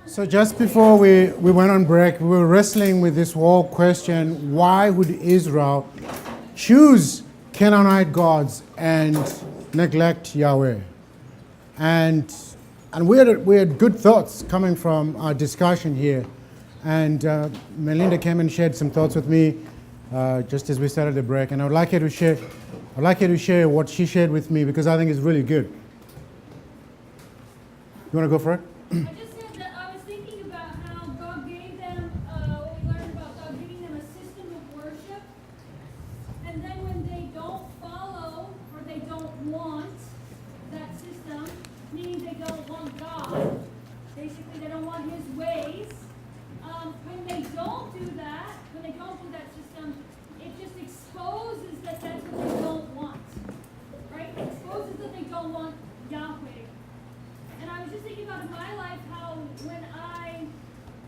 So just before we went on break, we were wrestling with this whole question, why would Israel choose Canaanite gods and neglect Yahweh? And we had good thoughts coming from our discussion here. And Melinda came and shared some thoughts with me just as we started the break. And I'd like her to share what she shared with me because I think it's really good. You want to go for it? I just said that I was thinking about how God gave them, what we learned about God giving them a system of worship. And then when they don't follow or they don't want that system, meaning they don't want God, basically they don't want His ways, when they don't do that, system, it just exposes that that's what they don't want. Right? It exposes that they don't want Yahweh. And I was just thinking about in my life how when I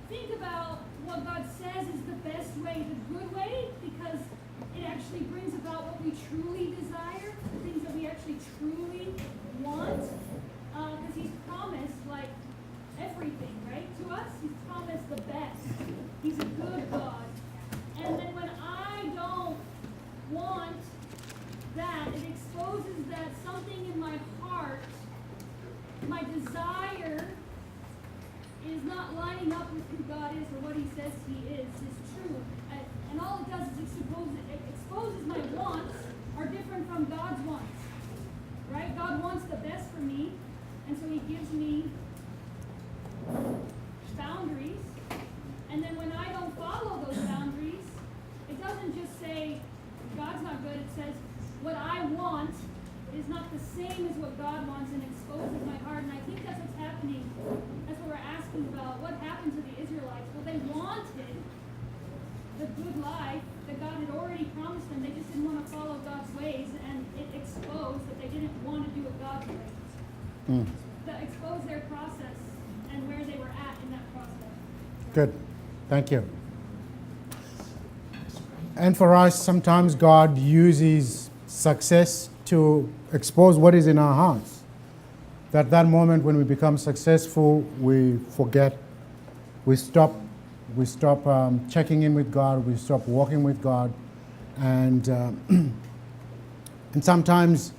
think about what God says is the best way, the good way, because it actually brings about what we truly desire, the things that we actually truly want. Because He's promised like everything, right? To us, He's promised the best. He's a good God. And then when I don't want that, it exposes that something in my heart, my desire, is not lining up with who God is or what He says He is true. And all it does is it exposes my wants are different from God's wants. Right? God wants the best for me, and so He gives me boundaries. And then when I don't follow those boundaries, it doesn't just say God's not good, it says what I want is not the same as what God wants and exposes my heart. And I think that's what's happening. That's what we're asking about. What happened to the Israelites? Well, they wanted the good life that God had already promised them. They just didn't want to follow God's ways, and it exposed that they didn't want to do it God's ways. That exposed their process and where they were at in that process. Good. Thank you. And for us, sometimes God uses success to expose what is in our hearts. That moment when we become successful, we forget, we stop checking in with God, we stop walking with God, and and sometimes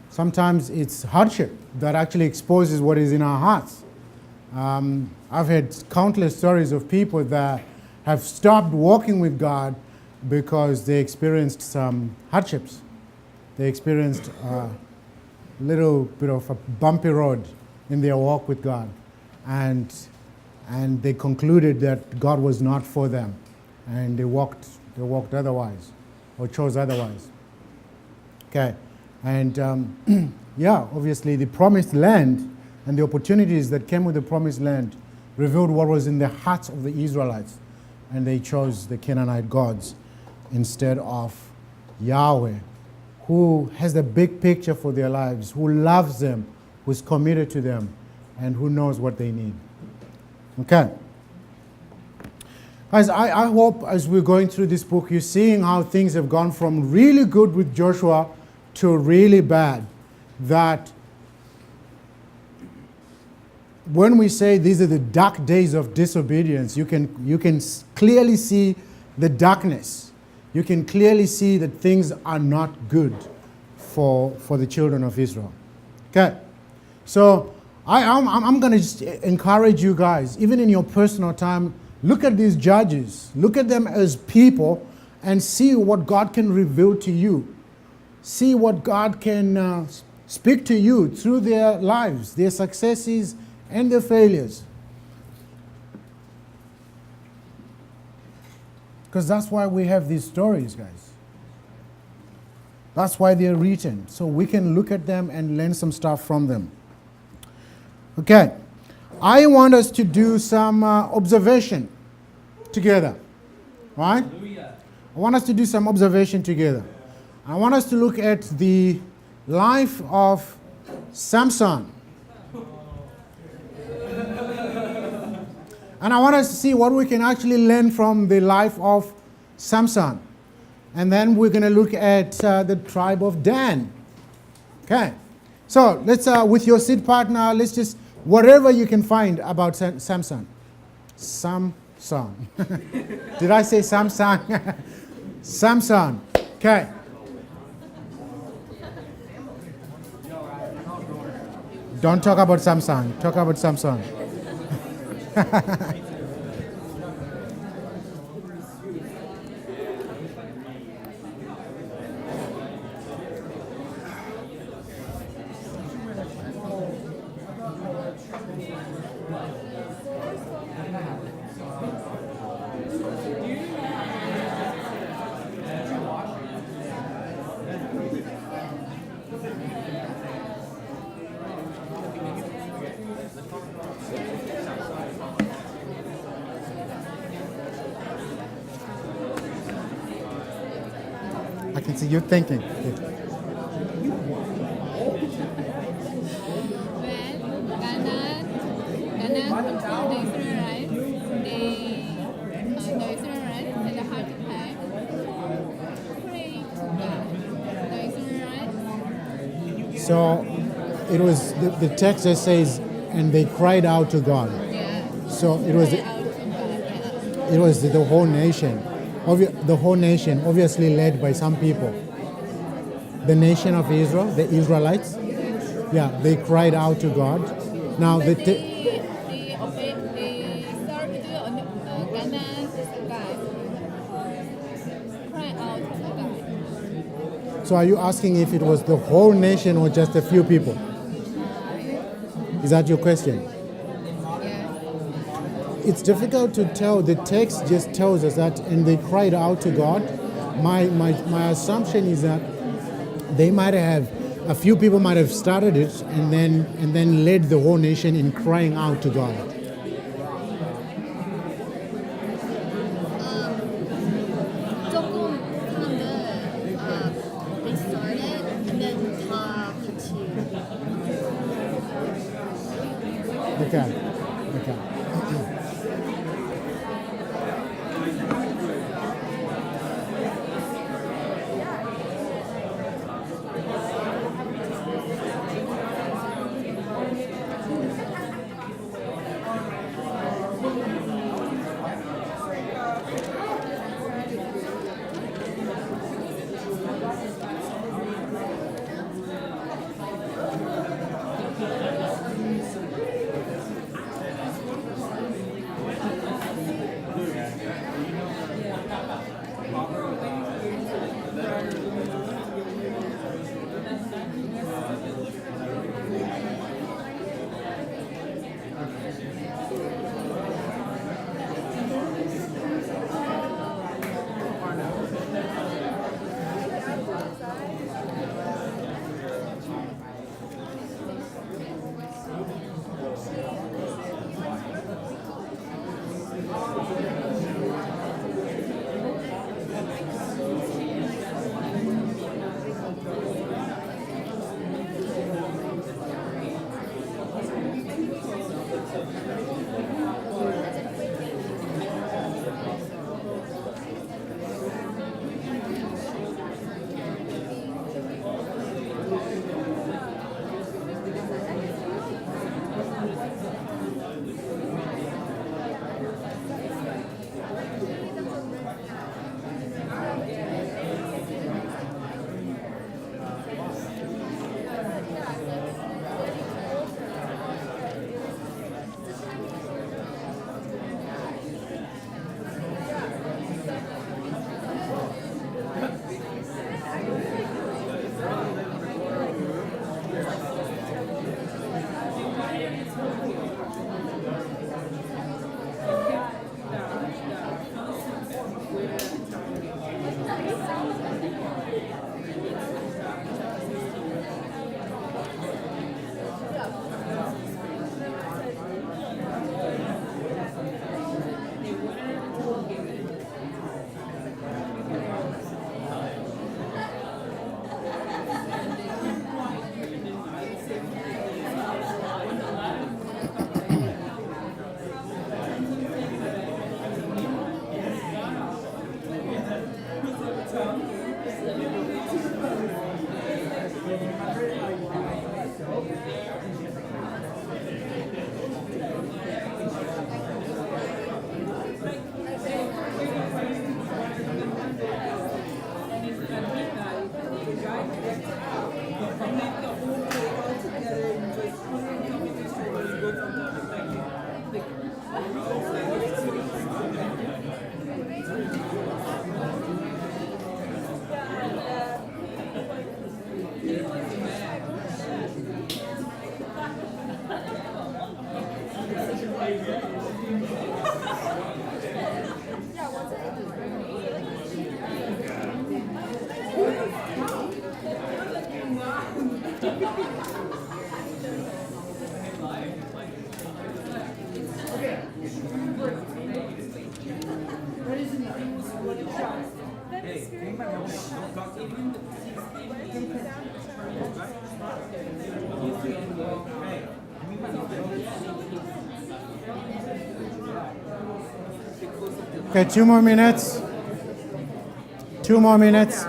it's hardship that actually exposes what is in our hearts. I've had countless stories of people that have stopped walking with God because they experienced some hardships. They experienced a little bit of a bumpy road in their walk with God. And they concluded that God was not for them. And they walked otherwise, or chose otherwise. Okay. And obviously the promised land and the opportunities that came with the promised land revealed what was in the hearts of the Israelites. And they chose the Canaanite gods instead of Yahweh, who has the big picture for their lives, who loves them, who's committed to them, and who knows what they need. Okay. Guys, I hope as we're going through this book, you're seeing how things have gone from really good with Joshua to really bad. That when we say these are the dark days of disobedience, you can clearly see the darkness. You can clearly see that things are not good for the children of Israel. Okay, so I'm going to just encourage you guys, even in your personal time, look at these judges, look at them as people, and see what God can reveal to you. See what God can speak to you through their lives, their successes and their failures. Because that's why we have these stories, guys. That's why they're written, so we can look at them and learn some stuff from them. Okay, I want us to do some observation together, right? Hallelujah. I want us to do some observation together. I want us to look at the life of Samson. And I want us to see what we can actually learn from the life of Samson. And then we're going to look at the tribe of Dan. Okay. So let's, with your seed partner, let's just, whatever you can find about Samson. Samson. Did I say Samsung? Samson. Okay. Don't talk about Samsung. Talk about Samson. I can see you thinking. When Ghana controlled the Israelites, the Israelites had a heart attack. Pray to God. The Israelites, So it was the text that says, and they cried out to God. yeah, So it was cry out to God. Yeah. it was the whole nation. The whole nation, obviously led by some people. The nation of Israel, the Israelites, yeah, they cried out to God. Now But the they served Ghana's God. Cry out to God. so are you asking if it was the whole nation or just a few people? Is that your question? Yeah. It's difficult to tell. The text just tells us that, and they cried out to God. My assumption is that they might have, a few people might have started it and then led the whole nation in crying out to God. 조금 사람들 they started and then 다 같이 Okay. Okay. Okay, 2 more minutes. 2 more minutes.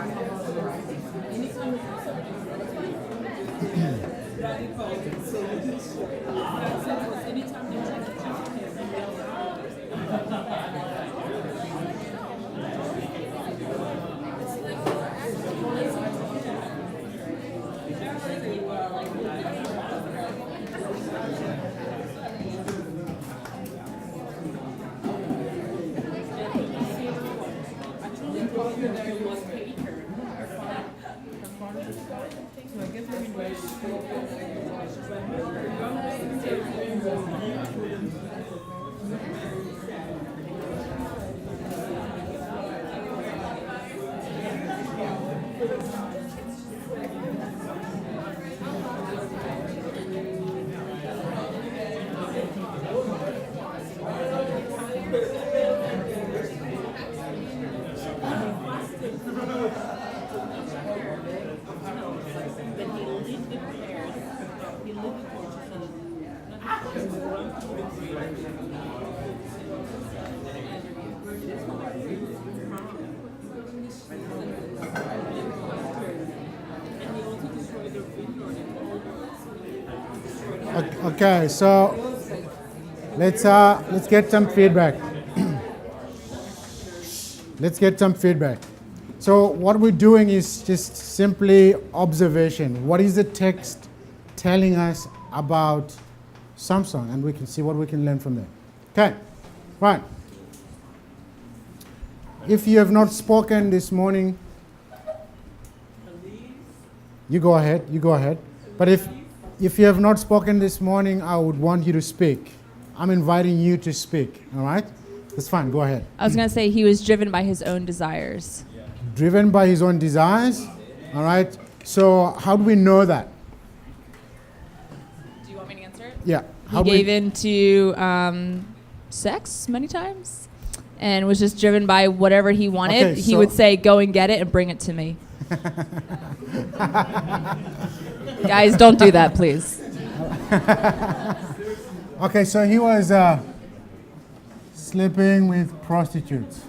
Okay, so let's get some feedback. Let's get some feedback. So what we're doing is just simply observation. What is the text telling us about Samson? And we can see what we can learn from there. Okay, right. If you have not spoken this morning, you go ahead. You go ahead. But if you have not spoken this morning, I would want you to speak. I'm inviting you to speak. All right? That's fine. Go ahead. I was going to say he was driven by his own desires. Driven by his own desires. All right. So how do we know that? Do you want me to answer it? Yeah. He gave in to sex many times and was just driven by whatever he wanted. Okay, he so- would say, go and get it and bring it to me. Guys, don't do that, please. Okay, so he was sleeping with prostitutes.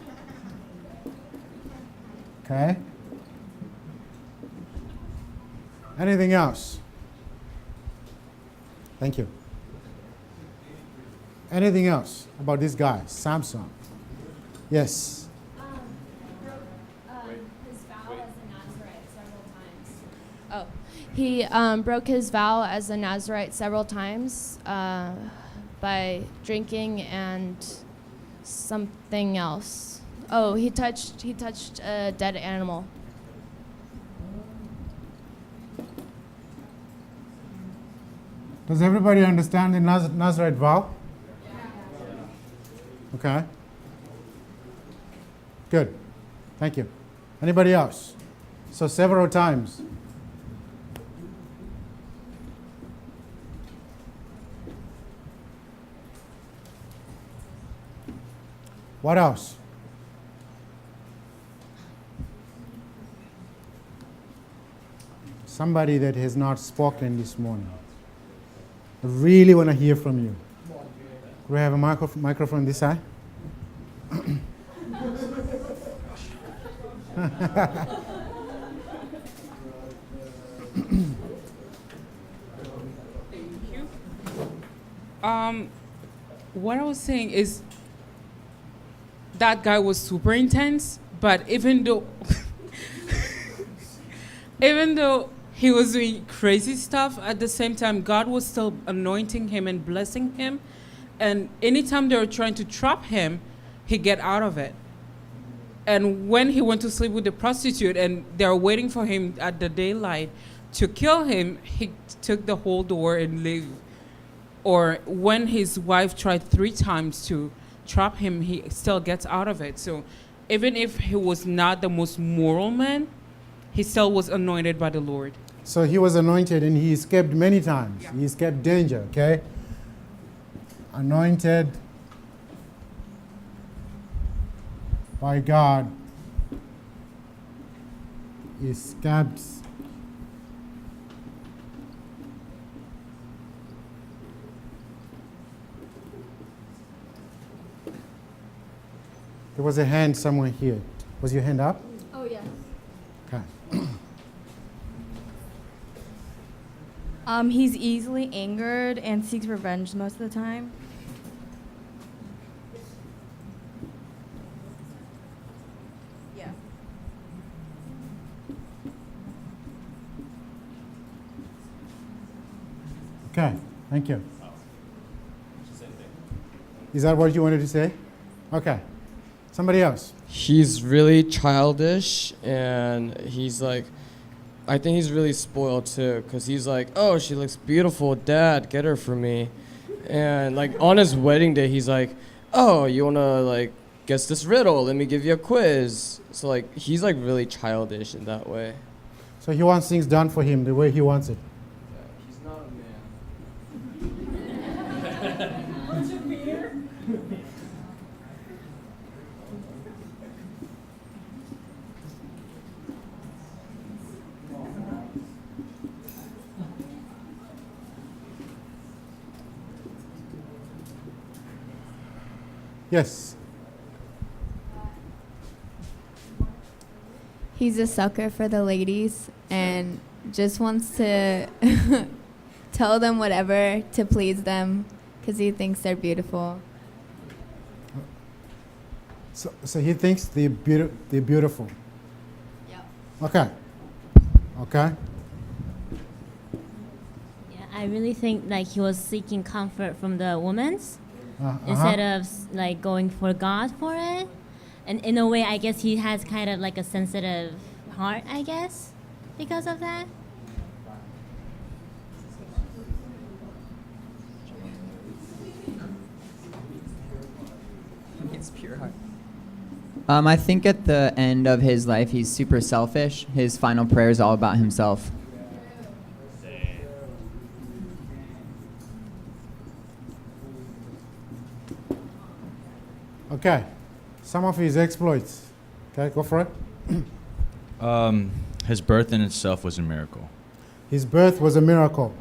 Okay. Anything else? Thank you. Anything else about this guy, Samson? Yes. His vow as a Nazarite several times. Oh, he broke his vow as a Nazarite several times by drinking and something else. Oh, he touched a dead animal. Does everybody understand the Nazarite vow? Okay. Good. Thank you. Anybody else? So several times. What else? Somebody that has not spoken this morning. I really want to hear from you. Do we have a microphone this side? What I was saying is that guy was super intense, but even though he was doing crazy stuff, at the same time God was still anointing him and blessing him. And anytime they were trying to trap him, he get out of it. And when he went to sleep with the prostitute and they were waiting for him at the daylight to kill him, he took the whole door and leave. Or when his wife tried 3 times to trap him, he still gets out of it. So even if he was not the most moral man, he still was anointed by the Lord. So he was anointed and he escaped many times. He escaped danger, okay? Anointed by God, escaped there was a hand somewhere here. Was your hand up? Oh, yeah. Okay. He's easily angered and seeks revenge most of the time. Yeah. Okay, thank you. Is that what you wanted to say? Okay. Somebody else. He's really childish, and he's like, I think he's really spoiled too, because he's like, oh, she looks beautiful, Dad, get her for me. And like on his wedding day, he's like, oh, you wanna like guess this riddle? Let me give you a quiz. So like he's like really childish in that way. So he wants things done for him the way he wants it. He's not a man. Yes. He's a sucker for the ladies and just wants to tell them whatever to please them because he thinks they're beautiful. So he thinks they're beautiful. Yep. Okay. Okay. Yeah, I really think like he was seeking comfort from the woman's Uh-huh. instead of like going for God for it. And in a way, I guess he has kind of like a sensitive heart, I guess, because of that. It's pure heart. I think at the end of his life, he's super selfish. His final prayer is all about himself. Okay. Some of his exploits. Okay, go for it. His birth in itself was a miracle. His birth was a miracle.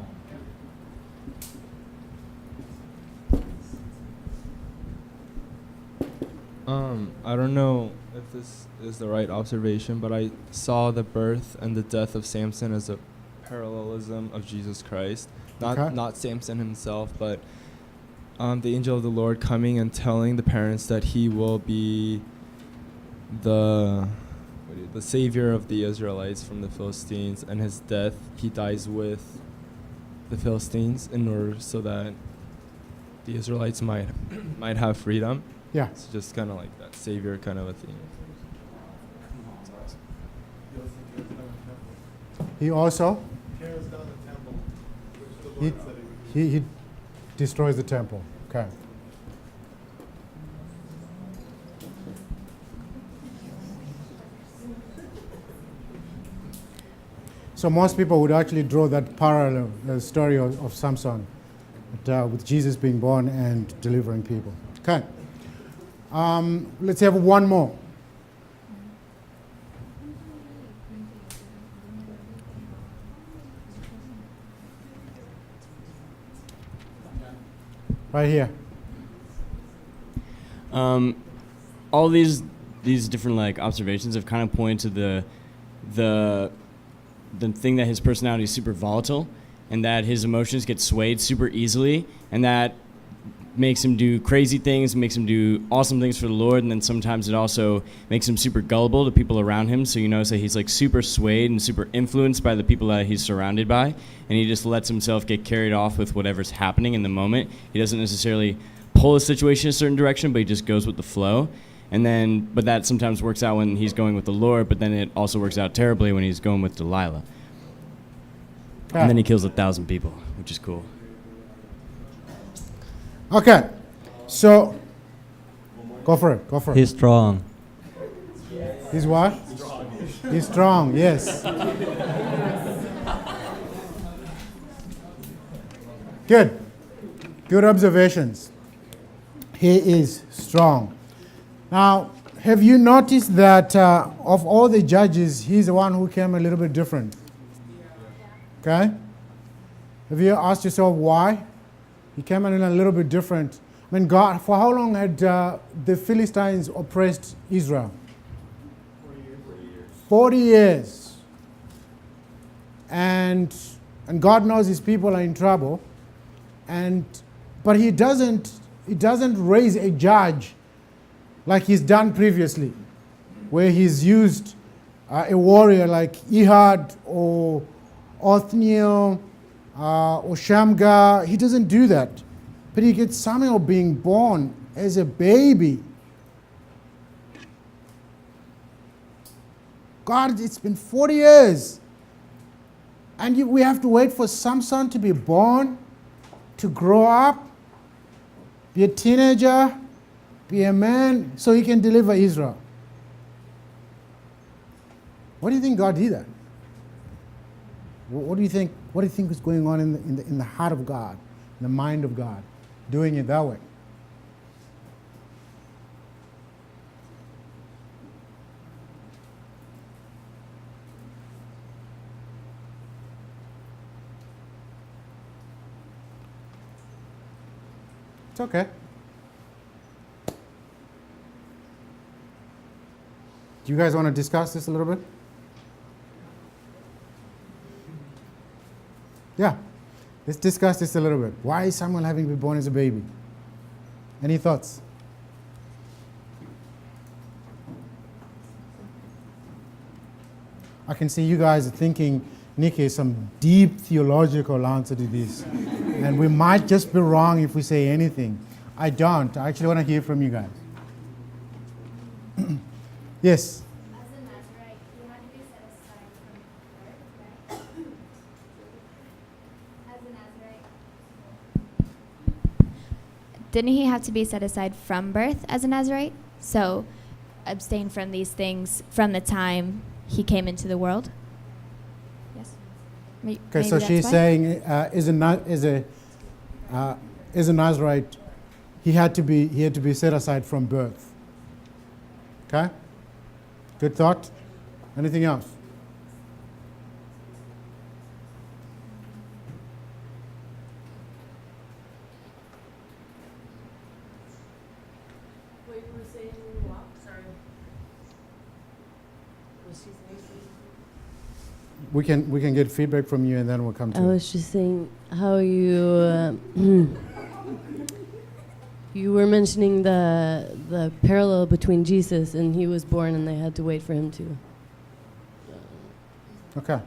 I don't know if this is the right observation, but I saw the birth and the death of Samson as a parallelism of Jesus Christ. Not Samson himself, but the angel of the Lord coming and telling the parents that he will be the savior of the Israelites from the Philistines, and his death, he dies with the Philistines in order so that the Israelites might have freedom. Yeah. It's just kind of like that savior kind of a thing. He also Tears down the temple, which the Lord said he would. he destroys the temple. Okay. So most people would actually draw that parallel, the story of Samson, with Jesus being born and delivering people. Okay. Let's have one more. Right here. All these different like observations have kind of pointed to the thing that his personality is super volatile, and that his emotions get swayed super easily, and that makes him do crazy things, makes him do awesome things for the Lord, and then sometimes it also makes him super gullible to people around him. So you notice that he's like super swayed and super influenced by the people that he's surrounded by, and he just lets himself get carried off with whatever's happening in the moment. He doesn't necessarily pull a situation a certain direction, but he just goes with the flow. And then, but that sometimes works out when he's going with the Lord, but then it also works out terribly when he's going with Delilah. And then he kills 1,000 people, which is cool. Okay, so go for it. He's strong. He's what? He's strong, yes. Good. Good observations. He is strong. Now, have you noticed that of all the judges, he's the one who came a little bit different? Okay? Have you asked yourself why? He came in a little bit different. I mean, God, for how long had the Philistines oppressed Israel? 40 years. And God knows his people are in trouble. But he doesn't raise a judge like he's done previously, where he's used a warrior like Ehud or Othniel or Shamgar. He doesn't do that. But he gets Samuel being born as a baby. God, it's been 40 years. And we have to wait for Samson to be born, to grow up, be a teenager, be a man, so he can deliver Israel. What do you think God did that? What do you think is going on in the heart of God, in the mind of God, doing it that way? It's okay. Do you guys want to discuss this a little bit? Yeah. Let's discuss this a little bit. Why is Samuel having to be born as a baby? Any thoughts? I can see you guys are thinking, Nikki, some deep theological answer to this. And we might just be wrong if we say anything. I don't. I actually want to hear from you guys. Yes? As a Nazarite, you had to be set aside from birth, right? As a Nazarite. Didn't he have to be set aside from birth as a Nazarite? So abstain from these things from the time he came into the world? Yes. Okay, so she's saying as a Nazarite, he had to be set aside from birth. Okay? Good thought. Anything else? Wait, you were saying what? Sorry. Was she saying something? We can get feedback from you, and then we'll come to I was just saying how you you were mentioning the parallel between Jesus and he was born and they had to wait for him to. Okay.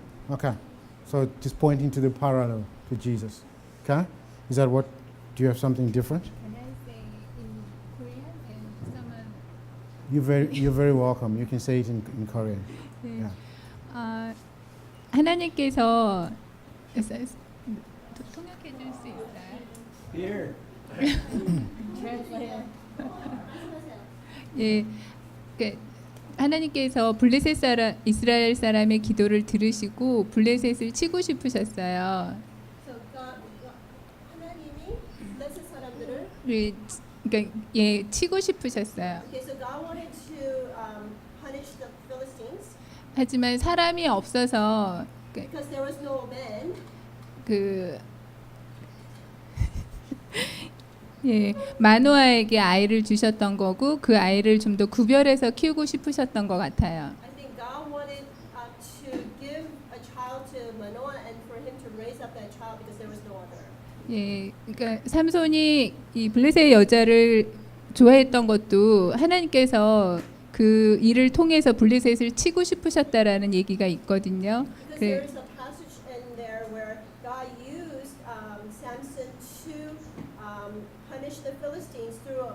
So just pointing to the parallel to Jesus. Okay? Is that what? Do you have something different? Can I say in Korean and someone? You're very welcome. You can say it in Korean. 네. Yeah. 하나님께서 통역해 줄 수 있어요? Here. 예, 하나님께서 블레셋 사람 이스라엘 사람의 기도를 들으시고 블레셋을 치고 싶으셨어요. 하나님이 블레셋 사람들을 예, 그러니까 예 치고 싶으셨어요. Okay, so God wanted to punish the Philistines 하지만 사람이 없어서 because there was no man. 예, 마노아에게 아이를 주셨던 거고 그 아이를 좀 더 구별해서 키우고 싶으셨던 것 같아요. I think God wanted to give a child to Manoah and for him to raise up that child because there was no other. 예, 그러니까 삼손이 이 블레셋 여자를 좋아했던 것도 하나님께서 그 일을 통해서 블레셋을 치고 싶으셨다라는 얘기가 있거든요. Because there is a passage in there where God used Samson to punish the Philistines through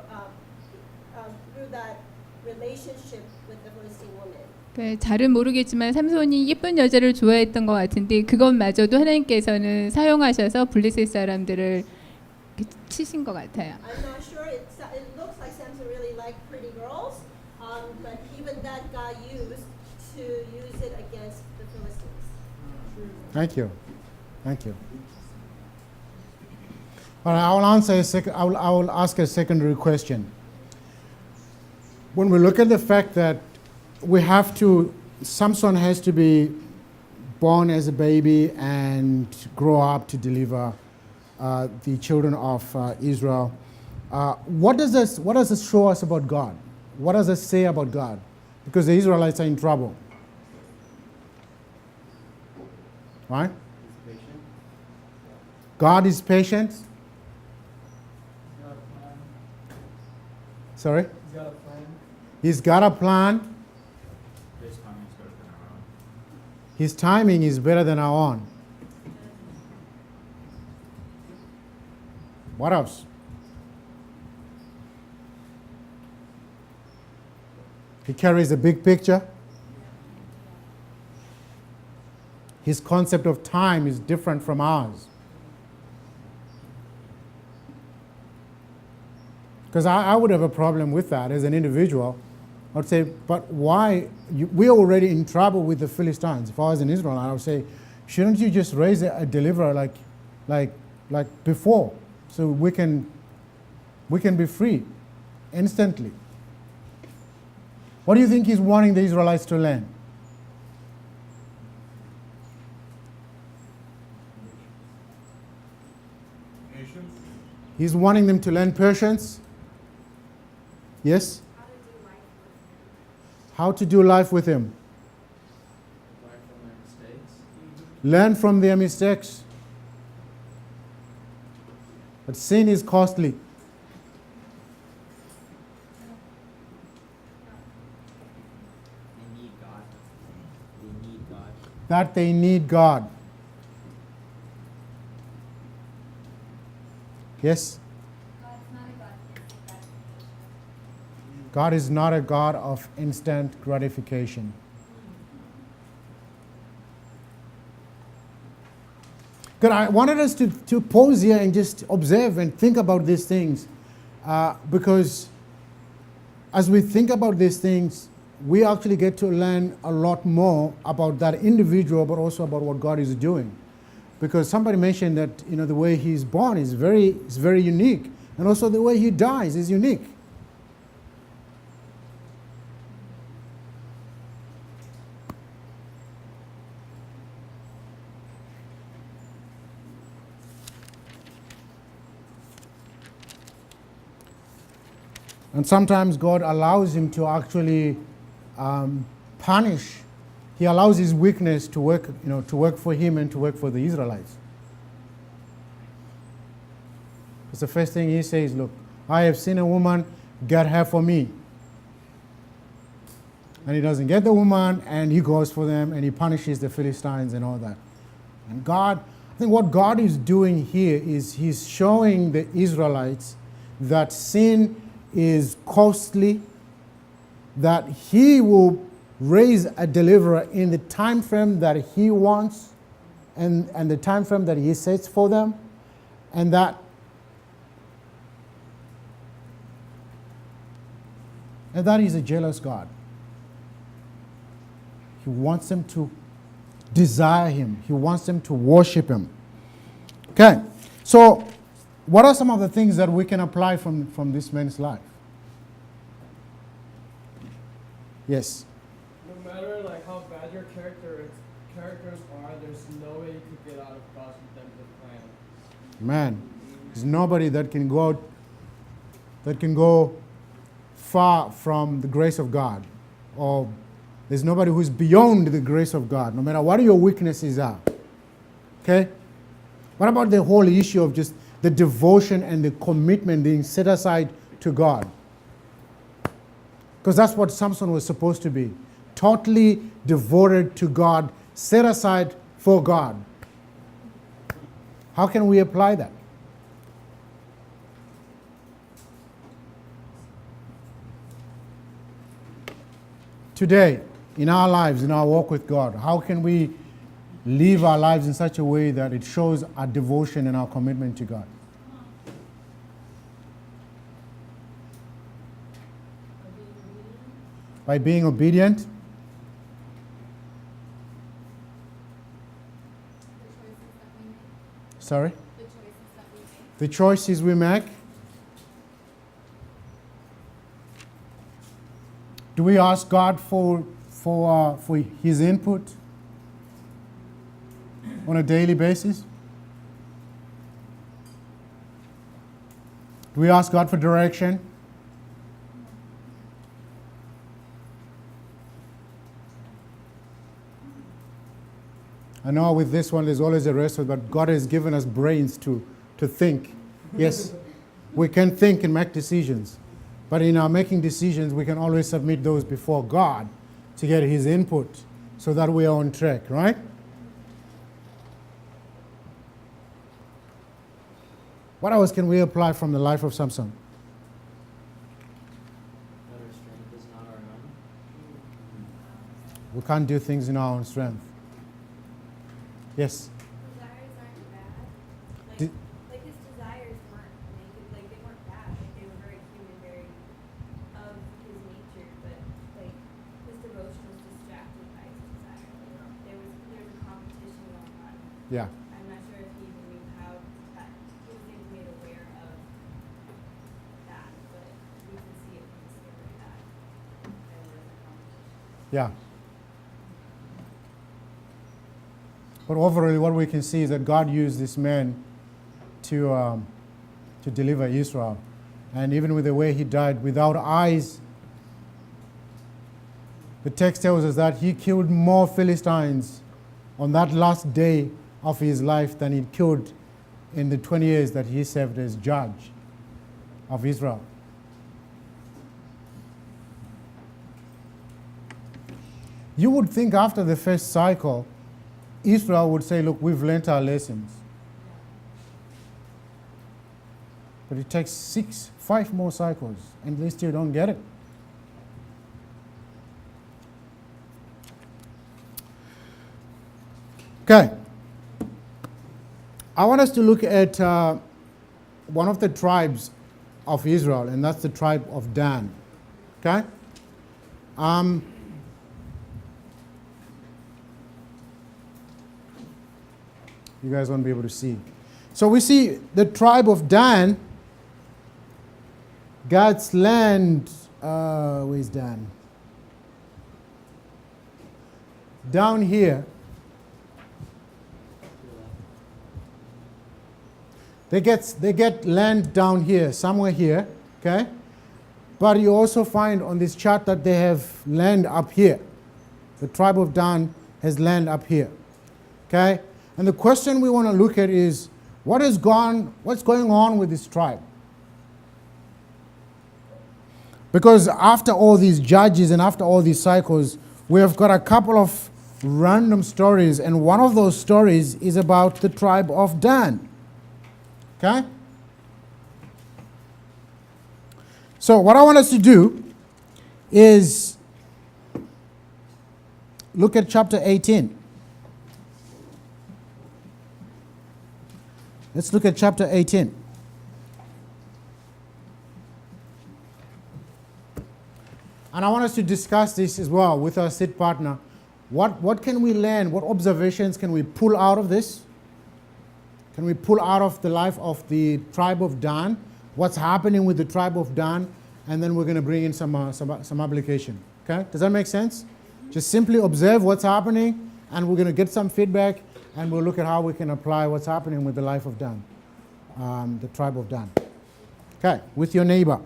that relationship with the Philistine woman. 잘은 모르겠지만 삼손이 예쁜 여자를 좋아했던 것 같은데 그것마저도 하나님께서는 사용하셔서 블레셋 사람들을 치신 것 같아요. I'm not sure. It looks like Samson really liked pretty girls, but even that God used to use it against the Philistines. Thank you. Thank you. All right, I will answer I will ask a secondary question. When we look at the fact that Samson has to be born as a baby and grow up to deliver the children of Israel. What does this show us about God? What does it say about God? Because the Israelites are in trouble. Right? God is patient. Sorry? He's got a plan. He's got a plan. His timing is better than our own. What else? He carries a big picture. His concept of time is different from ours. Because I would have a problem with that as an individual. I would say, but why? We're already in trouble with the Philistines. If I was in Israel, I would say, shouldn't you just raise a deliverer like before, so we can be free instantly? What do you think he's wanting the Israelites to learn? Patience. He's wanting them to learn patience. Yes? How to do life with him. Learn from their mistakes. But sin is costly. They need God. They need God. That they need God. Yes? God is not a God of instant gratification. Good. I wanted us to pause here and just observe and think about these things, because as we think about these things, we actually get to learn a lot more about that individual, but also about what God is doing. Because somebody mentioned that the way he's born is very unique, and also the way he dies is unique. And sometimes God allows him to actually punish. He allows his weakness to work, to work for him and to work for the Israelites. Because the first thing he says, look, I have seen a woman, get her for me. And he doesn't get the woman, and he goes for them, and he punishes the Philistines and all that. And God, I think what God is doing here is he's showing the Israelites that sin is costly, that he will raise a deliverer in the time frame that he wants and the time frame that he sets for them, and that is a jealous God. He wants them to desire him. He wants them to worship him. Okay, so what are some of the things that we can apply from this man's life? Yes. No matter how bad your characters are, there's no way you could get out of God's redemptive plan. Man, there's nobody that can go far from the grace of God, or there's nobody who's beyond the grace of God, no matter what your weaknesses are. Okay? What about the whole issue of just the devotion and the commitment being set aside to God? Because that's what Samson was supposed to be. Totally devoted to God, set aside for God. How can we apply that? Today, in our lives, in our walk with God, how can we live our lives in such a way that it shows our devotion and our commitment to God? By being obedient. Sorry? The choices we make. Do we ask God for His input on a daily basis? Do we ask God for direction? I know with this one there's always a wrestle, but God has given us brains to think. Yes, we can think and make decisions. But in our making decisions, we can always submit those before God to get His input so that we are on track, right? What else can we apply from the life of Samson? That our strength is not our own. We can't do things in our own strength. Yes? Desires aren't bad. Did- Like his desires weren't naked, like they weren't bad. Like they were very human, very of his nature. But like his devotion was distracted by his desire. Like, there was a competition going on. Yeah. I'm not sure if he even knew how that he was being made aware of that, but we can see it from the story that there was a competition. Yeah. But overall, what we can see is that God used this man to deliver Israel. And even with the way he died, without eyes, the text tells us that he killed more Philistines on that last day of his life than he killed in the 20 years that he served as judge of Israel. You would think after the first cycle, Israel would say, look, we've learnt our lessons. But it takes 5 more cycles, and they still don't get it. Okay. I want us to look at one of the tribes of Israel, and that's the tribe of Dan. Okay? You guys won't be able to see. So we see the tribe of Dan, God's land. Where's Dan? Down here. They get land down here, somewhere here, okay? But you also find on this chart that they have land up here. The tribe of Dan has land up here, okay? And the question we want to look at is, what's going on with this tribe? Because after all these judges and after all these cycles, we have got a couple of random stories, and one of those stories is about the tribe of Dan. Okay? So what I want us to do is look at chapter 18. Let's look at chapter 18. And I want us to discuss this as well with our sit partner. What can we learn? What observations can we pull out of this? Can we pull out of the life of the tribe of Dan? What's happening with the tribe of Dan? And then we're going to bring in some application. Okay? Does that make sense? Just simply observe what's happening, and we're going to get some feedback, and we'll look at how we can apply what's happening with the life of Dan, the tribe of Dan. Okay, with your neighbor.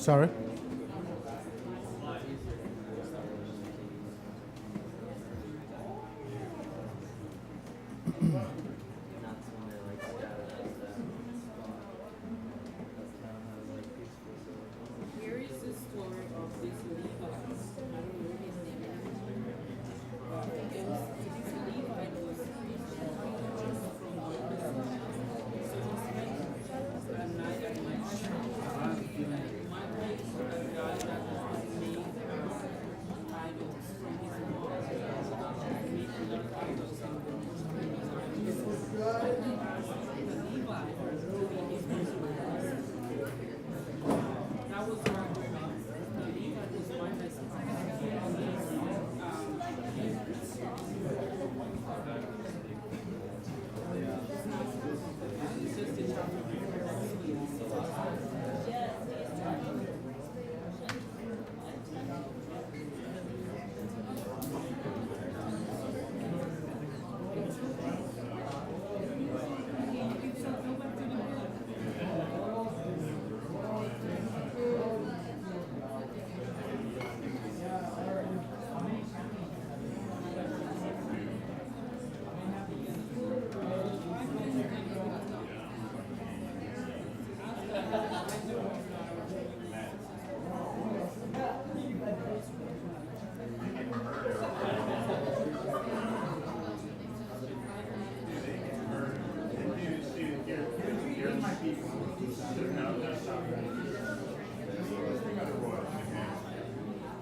Sorry? Here is the story of this Levite. I don't know his name anymore. This Levite was that was my Levite was my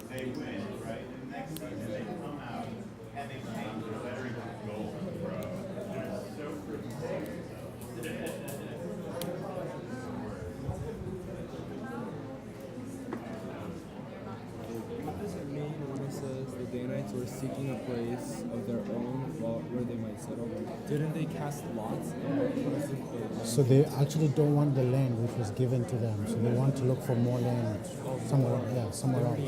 They win, right? And next season they come out and they change the lettering to gold, bro. They're so freaking What does it mean when it says the Danites were seeking a place of their own where they might settle? Didn't they cast lots? So they actually don't want the land which was given to them. So they want to look for more land somewhere, somewhere else.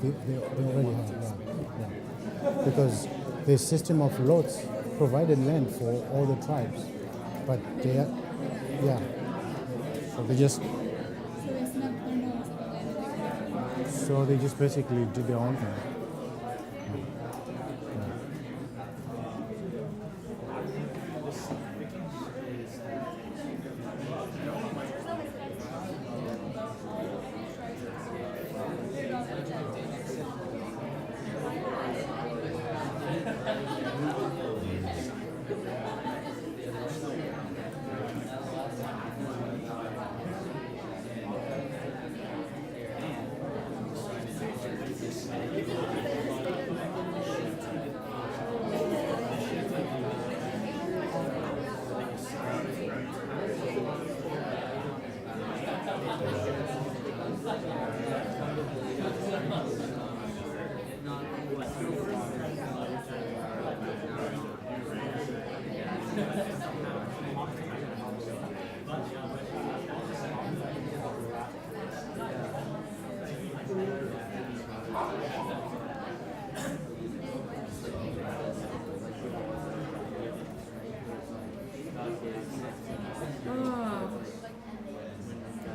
They already have, yeah. Because the system of lots provided land for all the tribes, but they, so they just, so they just basically did their own thing.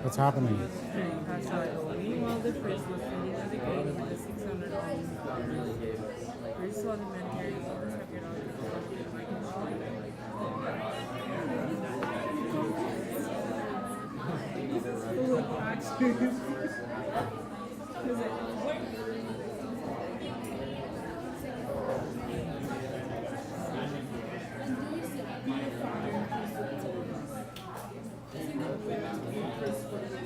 What's happening? Meanwhile, the priest was sitting at the gate with the 600 armed. Priest saw the men carrying all the sacred objects like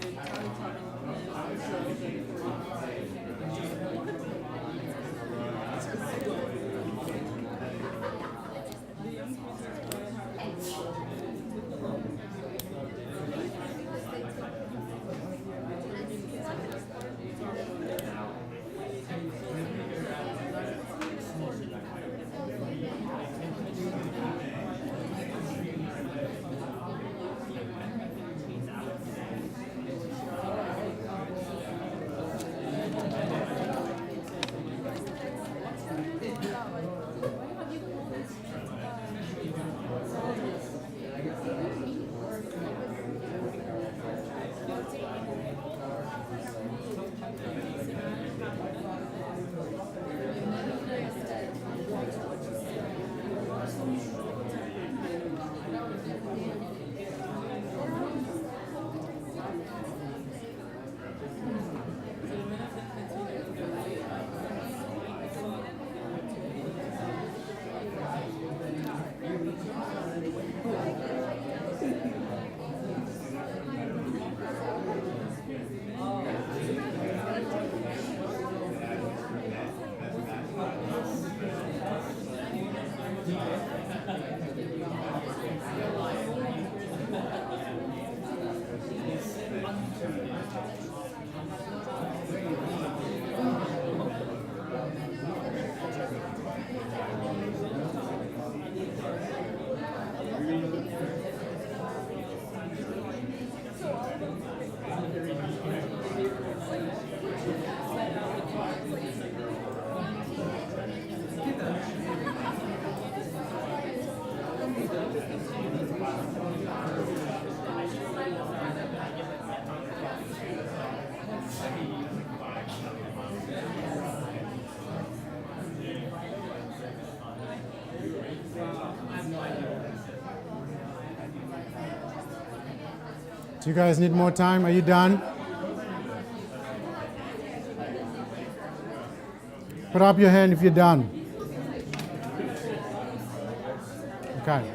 Do you guys need more time? Are you done? Put up your hand if you're done. Okay.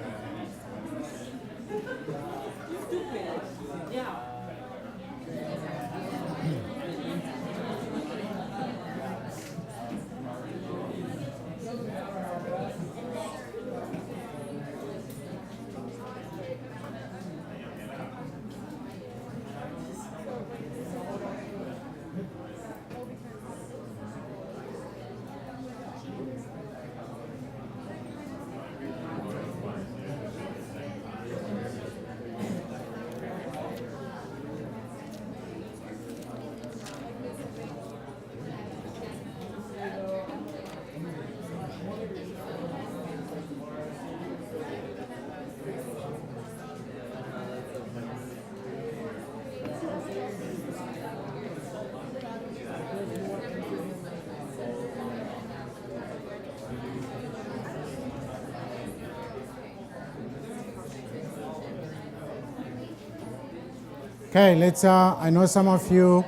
Okay, let's, I know some of you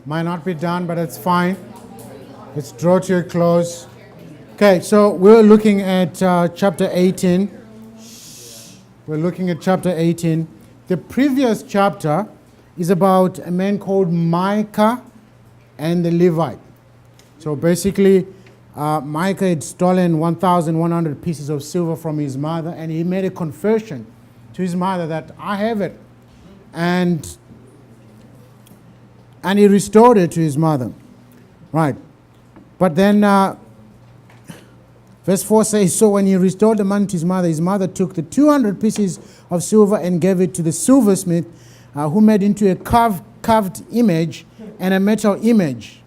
might not be done, but it's fine. Let's draw to a close. Okay, so we're looking at chapter 18. We're looking at chapter 18. The previous chapter is about a man called Micah and the Levite. So basically, Micah had stolen 1,100 pieces of silver from his mother, and he made a confession to his mother that I have it. And he restored it to his mother. Right. But then verse 4 says, so when he restored the money to his mother took the 200 pieces of silver and gave it to the silversmith, who made into a carved image and a metal image.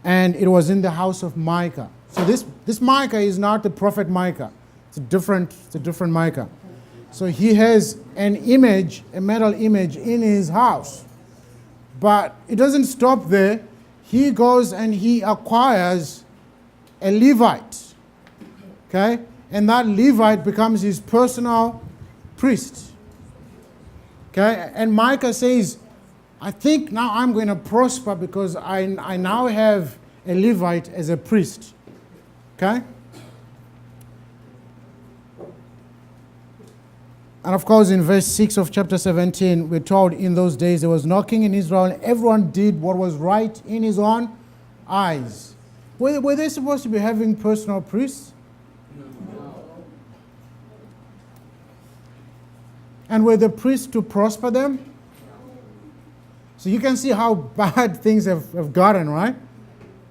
And it was in the house of Micah. So this Micah is not the prophet Micah. It's a different Micah. So he has an image, a metal image in his house. But it doesn't stop there. He goes and he acquires a Levite. Okay? And that Levite becomes his personal priest. Okay? And Micah says, I think now I'm going to prosper because I now have a Levite as a priest. Okay? And of course, in verse 6 of chapter 17, we're told in those days there was no king in Israel, and everyone did what was right in his own eyes. Were they supposed to be having personal priests? No. And were the priests to prosper them? So you can see how bad things have gotten, right?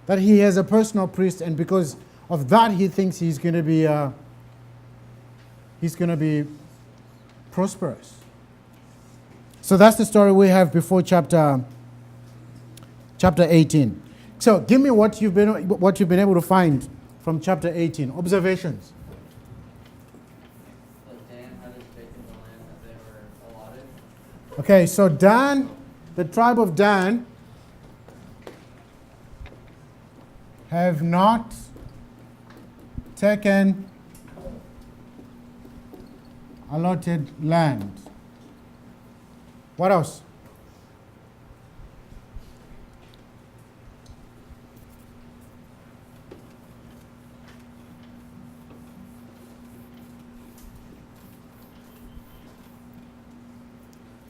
That he has a personal priest, and because of that, he thinks he's going to be prosperous. So that's the story we have before chapter 18. So give me what you've been able to find from chapter 18. Observations. Okay, so Dan, the tribe of Dan, have not taken allotted land. What else?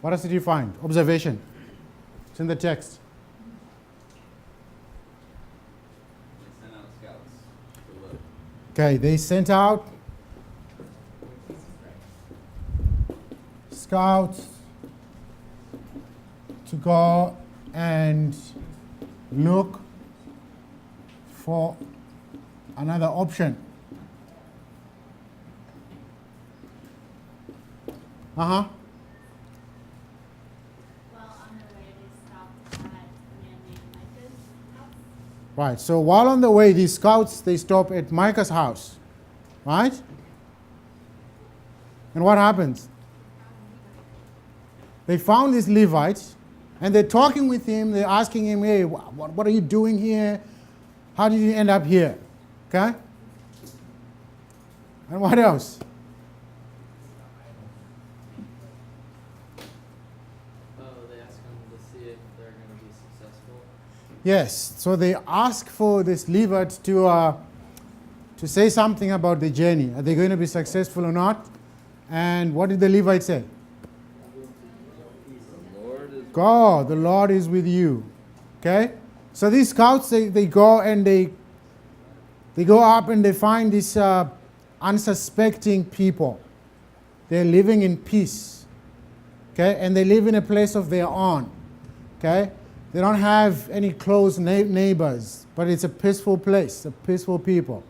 What else did you find? Observation. It's in the text. They sent out scouts to look. Okay, they sent out scouts to go and look for another option. Uh-huh. Right, so while on the way, these scouts, they stop at Micah's house, right? And what happens? They found this Levite, and they're talking with him, they're asking him, hey, what are you doing here? How did you end up here? Okay? And what else? Yes, so they ask for this Levite to say something about the journey. Are they going to be successful or not? And what did the Levite say? God, the Lord is with you. Okay? So these scouts, they go and they go up and they find these unsuspecting people. They're living in peace. Okay? And they live in a place of their own. Okay? They don't have any close neighbors, but it's a peaceful place, a peaceful people.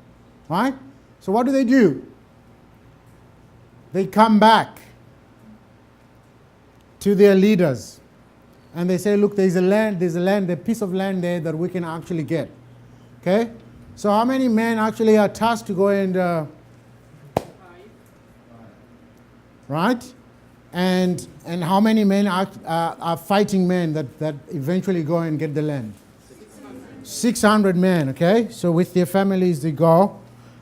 Right? So what do? They come back to their leaders and they say, look, there's a piece of land there that we can actually get. Okay? So how many men actually are tasked to go and right? And how many men are fighting men that eventually go and get the land? 600 men, okay? So with their families they go.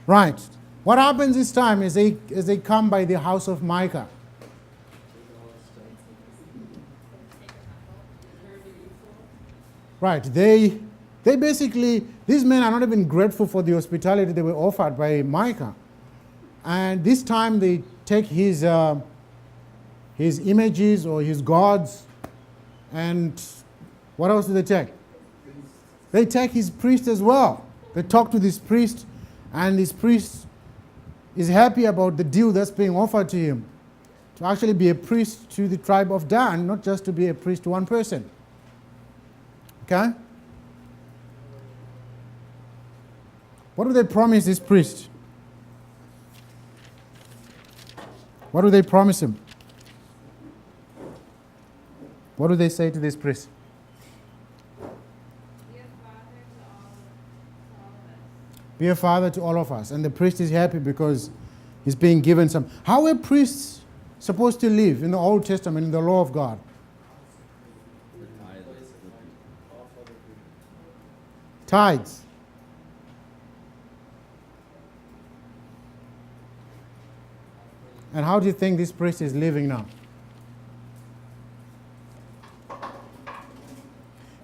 Right. What happens this time is they come by the house of Micah. Right. They basically, these men are not even grateful for the hospitality they were offered by Micah. And this time they take his images or his gods, and what else do they take? They take his priest as well. They talk to this priest, and this priest is happy about the deal that's being offered to him, to actually be a priest to the tribe of Dan, not just to be a priest to one person. Okay? What do they promise this priest? What do they promise him? What do they say to this priest? Be a father to all of us. And the priest is happy because he's being given some. How are priests supposed to live in the Old Testament, in the law of God? Tithes. And how do you think this priest is living now?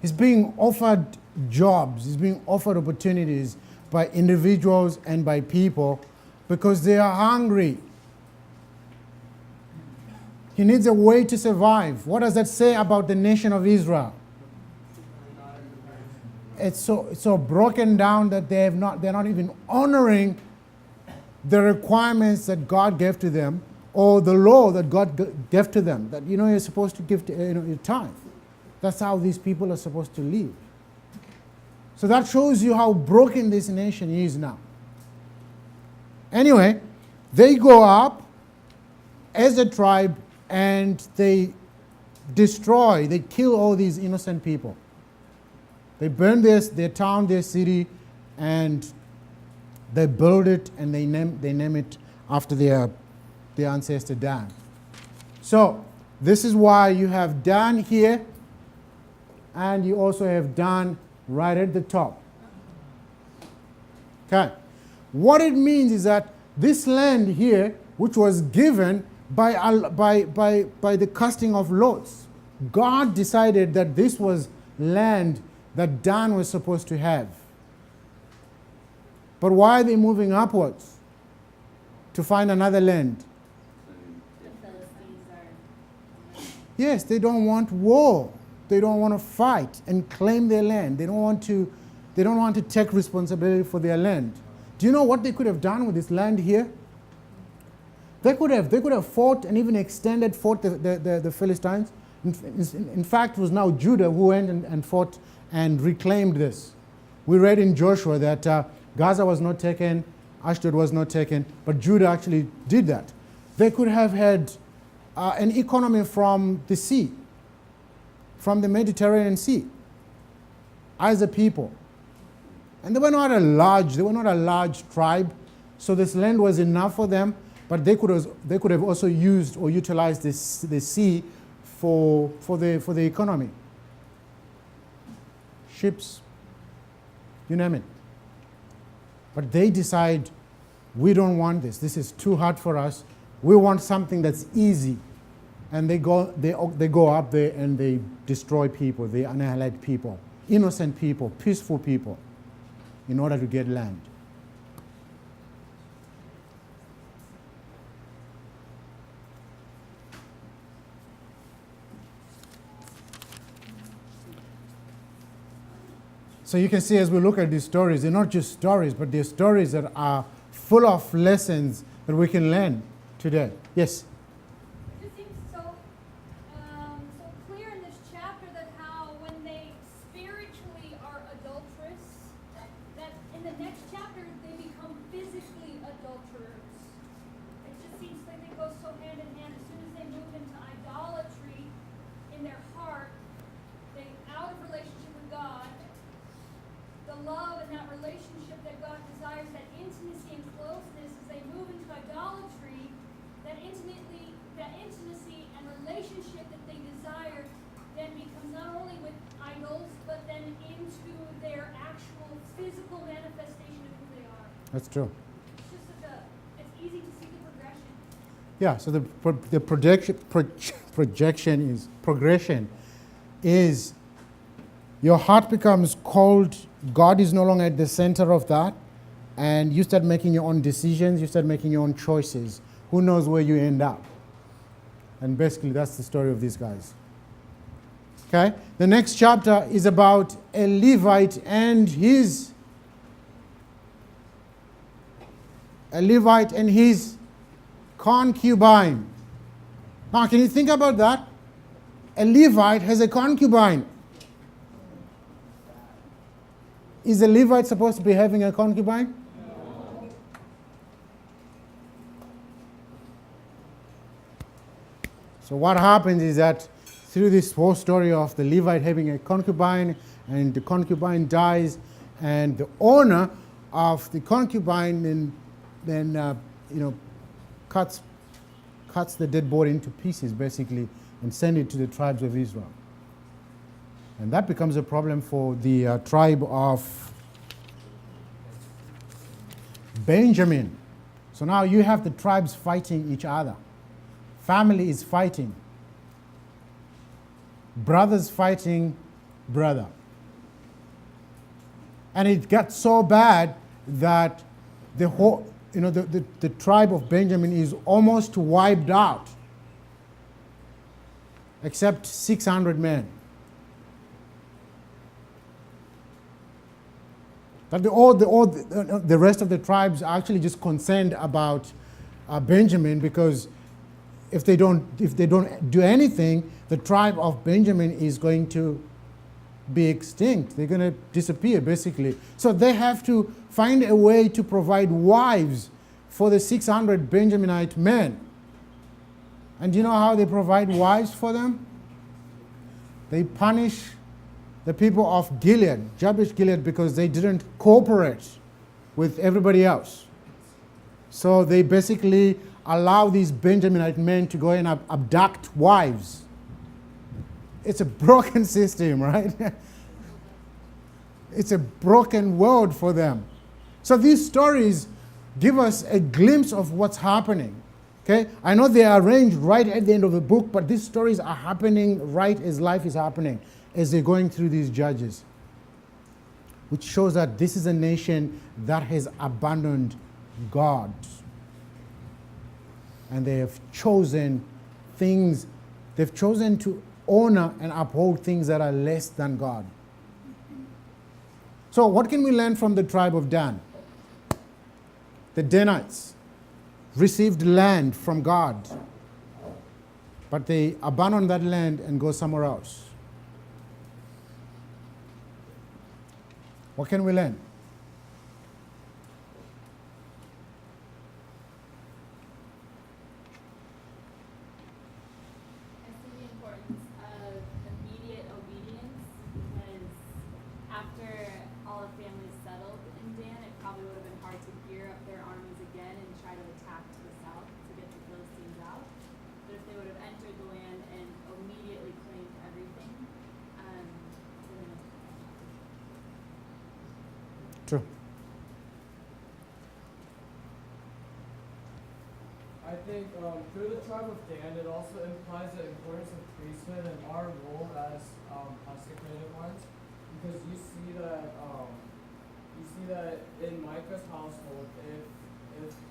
He's being offered jobs, he's being offered opportunities by individuals and by people because they are hungry. He needs a way to survive. What does that say about the nation of Israel? It's so broken down that they're not even honoring the requirements that God gave to them or the law that God gave to them. That you're supposed to give your tithe. That's how these people are supposed to live. So that shows you how broken this nation is now. Anyway, they go up as a tribe and they kill all these innocent people. They burn their town, their city, and they build it and they name it after their ancestor Dan. So this is why you have Dan here, and you also have Dan right at the top. Okay. What it means is that this land here, which was given by the casting of lots, God decided that this was land that Dan was supposed to have. But why are they moving upwards to find another land? Yes, they don't want war. They don't want to fight and claim their land. They don't want to take responsibility for their land. Do you know what they could have done with this land here? They could have fought and even fought the Philistines. In fact, it was now Judah who went and fought and reclaimed this. We read in Joshua that Gaza was not taken, Ashdod was not taken, but Judah actually did that. They could have had an economy from the sea, from the Mediterranean Sea, as a people. And they were not a large tribe, so this land was enough for them, but they could have also used or utilized the sea for the economy. Ships, you name it. But they decide, we don't want this. This is too hard for us. We want something that's easy. And they go up there and they destroy people. They annihilate people. innocent people, peaceful people, in order to get land. So you can see as we look at these stories, they're not just stories, but they're stories that are full of lessons that we can learn today. Yes? It just seems so clear in this chapter that how when they spiritually are adulterous, that in the next chapter they become physically adulterers. It just seems like they go so hand in hand. As soon as they move into idolatry in their heart, they out of relationship with God. The love and that relationship that God desires, that intimacy and closeness, as they move into idolatry, that intimacy and relationship that they desire then becomes not only with idols, but then into their actual physical manifestation of who they are. That's true. It's just it's easy to see the progression. Yeah, so the progression is your heart becomes cold. God is no longer at the center of that. And you start making your own decisions. You start making your own choices. Who knows where you end up? And basically, that's the story of these guys. Okay? The next chapter is about a Levite and his concubine. Now, can you think about that? A Levite has a concubine. Is a Levite supposed to be having a concubine? No. So what happens is that through this whole story of the Levite having a concubine, and the concubine dies, and the owner of the concubine then cuts the dead body into pieces, basically, and send it to the tribes of Israel. And that becomes a problem for the tribe of Benjamin. So now you have the tribes fighting each other. Family is fighting. Brothers fighting brother. And it got so bad that the whole, the tribe of Benjamin is almost wiped out, except 600 men. But the rest of the tribes are actually just concerned about Benjamin, because if they don't do anything, the tribe of Benjamin is going to be extinct. They're going to disappear, basically. So they have to find a way to provide wives for the 600 Benjaminite men. And do you know how they provide wives for them? They punish the people of Gilead, Jabesh Gilead, because they didn't cooperate with everybody else. So they basically allow these Benjaminite men to go and abduct wives. It's a broken system, right? It's a broken world for them. So these stories give us a glimpse of what's happening. Okay? I know they are arranged right at the end of the book, but these stories are happening right as life is happening, as they're going through these judges, which shows that this is a nation that has abandoned God. And they have chosen to honor and uphold things that are less than God. So what can we learn from the tribe of Dan? The Danites received land from God, but they abandon that land and go somewhere else. What can we learn? I see the importance of immediate obedience, because after all the families settled in Dan, it probably would have been hard to gear up their armies again and try to attack to the south to get the Philistines out. But if they would have entered the land and immediately claimed everything, then True. I think through the tribe of Dan, it also implies the importance of priesthood and our role as consecrated ones. because you see that in Micah's household, if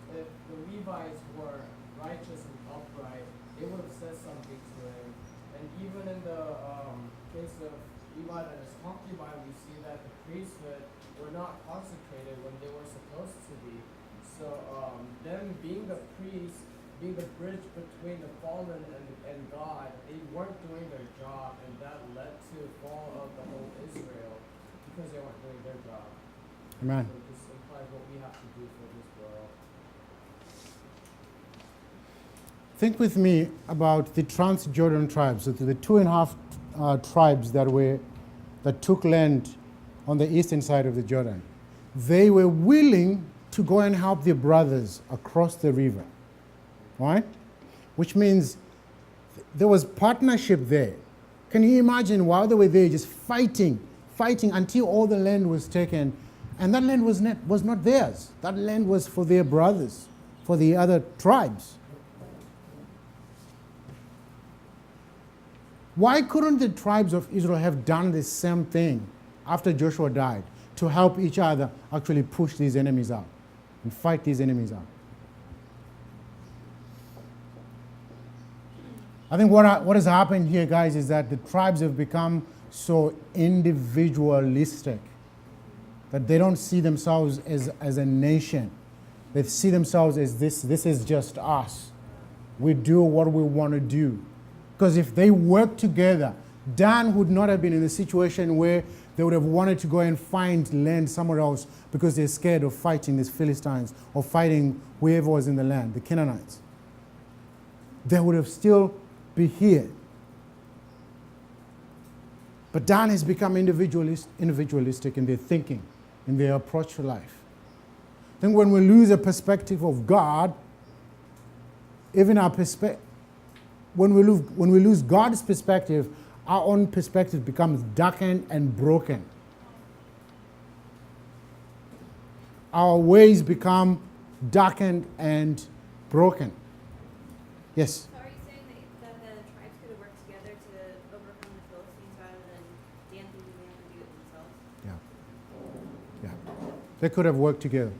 the Levites were righteous and upright, they would have said something to him. And even in the case of Levi and his concubine, we see that the priesthood were not consecrated when they were supposed to be. So them being the priest, being the bridge between the fallen and God, they weren't doing their job, and that led to the fall of the whole Israel because they weren't doing their job. Amen. So this implies what we have to do for this world. Think with me about the Transjordan tribes, so the 2.5 tribes that took land on the eastern side of the Jordan. They were willing to go and help their brothers across the river, right? Which means there was partnership there. Can you imagine while they were there just fighting until all the land was taken, and that land was not theirs. That land was for their brothers, for the other tribes. Why couldn't the tribes of Israel have done the same thing after Joshua died to help each other actually push these enemies out and fight these enemies out? I think what has happened here, guys, is that the tribes have become so individualistic that they don't see themselves as a nation. They see themselves as this is just us. We do what we want to do. Because if they worked together, Dan would not have been in a situation where they would have wanted to go and find land somewhere else because they're scared of fighting these Philistines or fighting whoever was in the land, the Canaanites. They would have still be here. But Dan has become individualistic in their thinking, in their approach to life. I think when we lose a perspective of God, even our perspective, when we lose God's perspective, our own perspective becomes darkened and broken. Our ways become darkened and broken. Yes? So are you saying that the tribes could have worked together to overcome the Philistines rather than Dan thinking they have to do it themselves? Yeah. They could have worked together.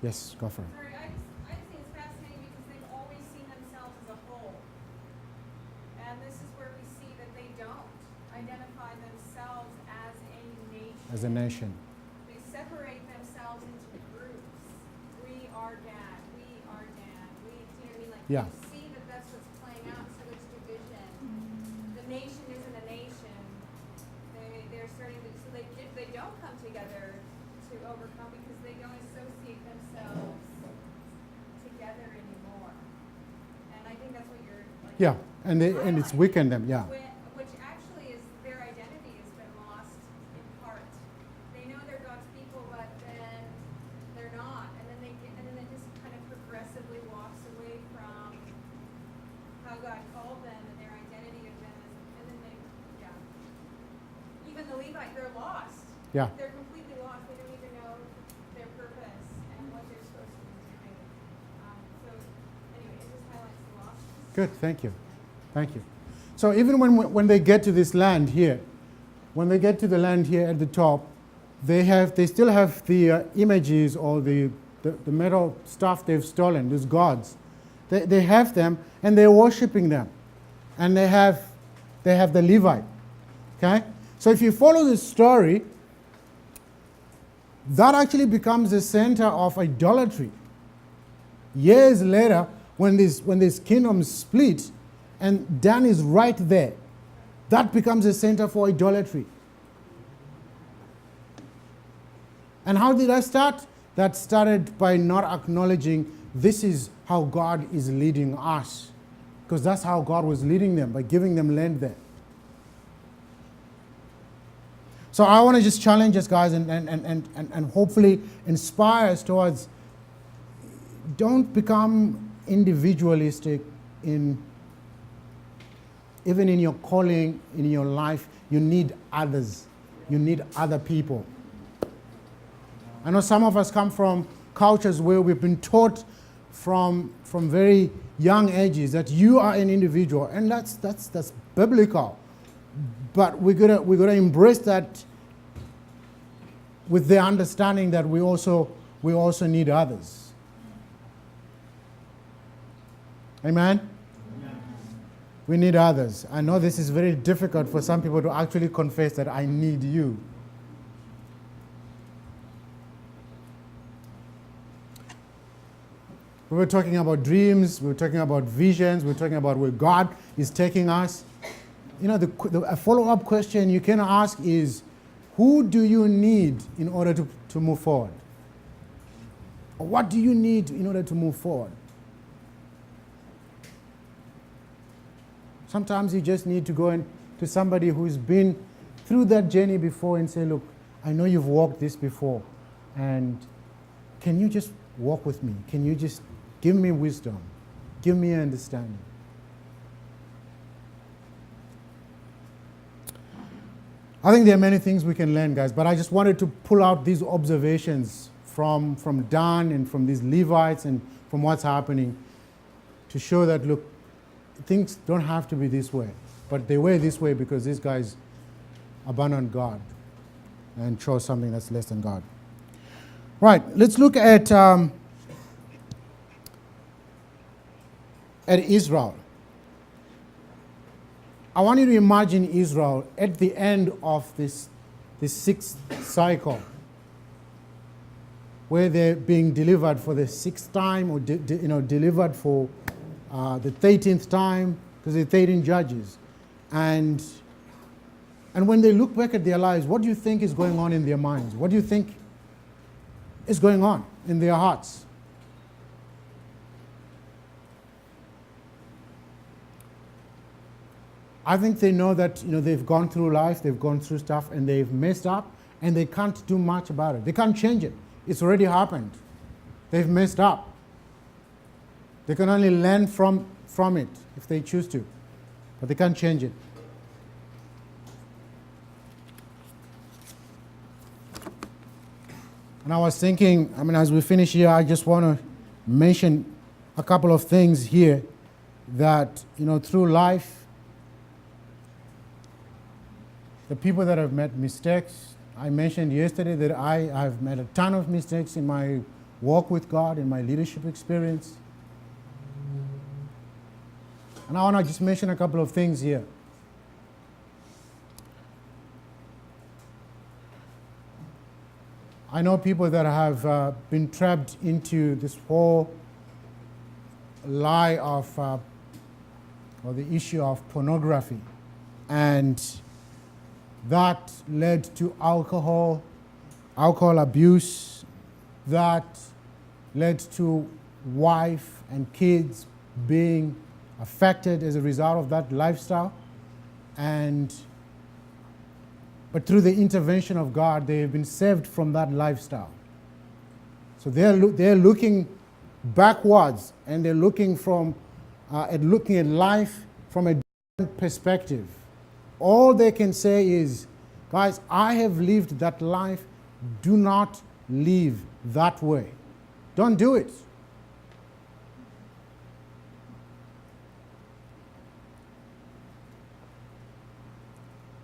Yes, go for it. Sorry, I just think it's fascinating because they've always seen themselves as a whole. And this is where we see that they don't identify themselves as a nation. As a nation. They separate themselves into groups. We are Gad, we are Dan, we, you know what I mean? Like, Yeah. you see that that's what's playing out, so it's division. The nation isn't a nation. They're starting to, so they don't come together to overcome because they don't associate themselves together anymore. And I think that's what you're like. Yeah, and it's weakened them, yeah. Which actually is their identity has been lost in part. They know they're God's people, but then they're not, and then it just kind of progressively walks away from how God called them and their identity of them, and then they, yeah. Even the Levite, they're lost. Yeah. They're completely lost. They don't even know their purpose and what they're supposed to be doing. So anyway, it just highlights the loss. Good, thank you. Thank you. So even when they get to this land here, when they get to the land here at the top, they still have the images or the metal stuff they've stolen, these gods. They have them and they're worshiping them. And they have the Levite. Okay? So if you follow the story, that actually becomes the center of idolatry. Years later, when this kingdom split, and Dan is right there, that becomes a center for idolatry. And how did that start? That started by not acknowledging this is how God is leading us. Because that's how God was leading them, by giving them land there. So I want to just challenge us, guys, and hopefully inspire us towards, don't become individualistic even in your calling, in your life. You need others. You need other people. I know some of us come from cultures where we've been taught from very young ages that you are an individual, and that's biblical. But we gotta embrace that with the understanding that we also need others. Amen? We need others. I know this is very difficult for some people to actually confess that I need you. We were talking about dreams, we were talking about visions, we were talking about where God is taking us. You know, a follow-up question you can ask is, who do you need in order to move forward? Or what do you need in order to move forward? Sometimes you just need to go to somebody who's been through that journey before and say, look, I know you've walked this before, and can you just walk with me? Can you just give me wisdom? Give me understanding. I think there are many things we can learn, guys, but I just wanted to pull out these observations from Dan and from these Levites and from what's happening to show that, look, things don't have to be this way, but they were this way because these guys abandoned God and chose something that's less than God. Right, let's look at Israel. I want you to imagine Israel at the end of this sixth cycle, where they're being delivered for the sixth time, or delivered for the 13th time, because they're 13 judges. And when they look back at their lives, what do you think is going on in their minds? What do you think is going on in their hearts? I think they know that they've gone through life, they've gone through stuff, and they've messed up, and they can't do much about it. They can't change it. It's already happened. They've messed up. They can only learn from it if they choose to, but they can't change it. And I was thinking, as we finish here, I just want to mention a couple of things here that, through life, the people that have made mistakes, I mentioned yesterday that I've made a ton of mistakes in my walk with God, in my leadership experience. And I want to just mention a couple of things here. I know people that have been trapped into this whole lie of, or the issue of pornography. And that led to alcohol abuse. That led to wife and kids being affected as a result of that lifestyle. But through the intervention of God, they have been saved from that lifestyle. So they're looking backwards, and they're looking at life from a different perspective. All they can say is, guys, I have lived that life. Do not live that way. Don't do it.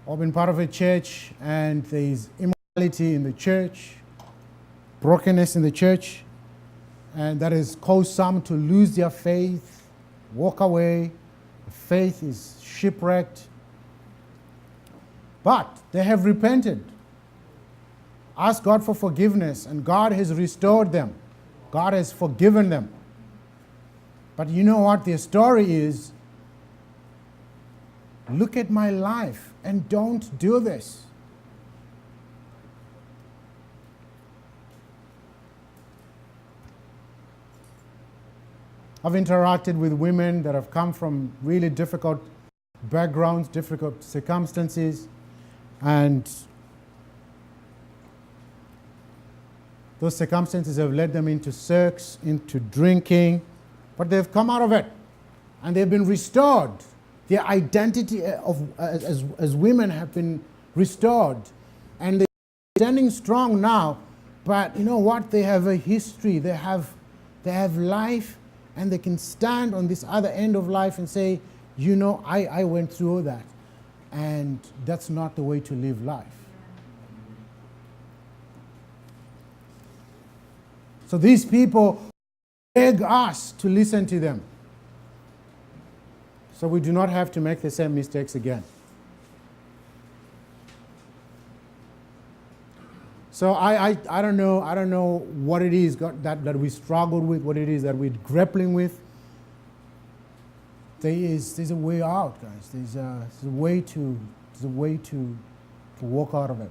I've been part of a church, and there is immorality in the church, brokenness in the church, and that has caused some to lose their faith, walk away. The faith is shipwrecked. But they have repented, asked God for forgiveness, and God has restored them. God has forgiven them. But you know what their story is? Look at my life and don't do this. I've interacted with women that have come from really difficult backgrounds, difficult circumstances, and those circumstances have led them into sex, into drinking, but they've come out of it and they've been restored. Their identity as women have been restored, and they're standing strong now. But you know what? They have a history. They have life and they can stand on this other end of life and say, you know, I went through all that. And that's not the way to live life. So these people beg us to listen to them, so we do not have to make the same mistakes again. So I don't know what it is that we struggle with, what it is that we're grappling with. There's a way out, guys. There's a way to walk out of it.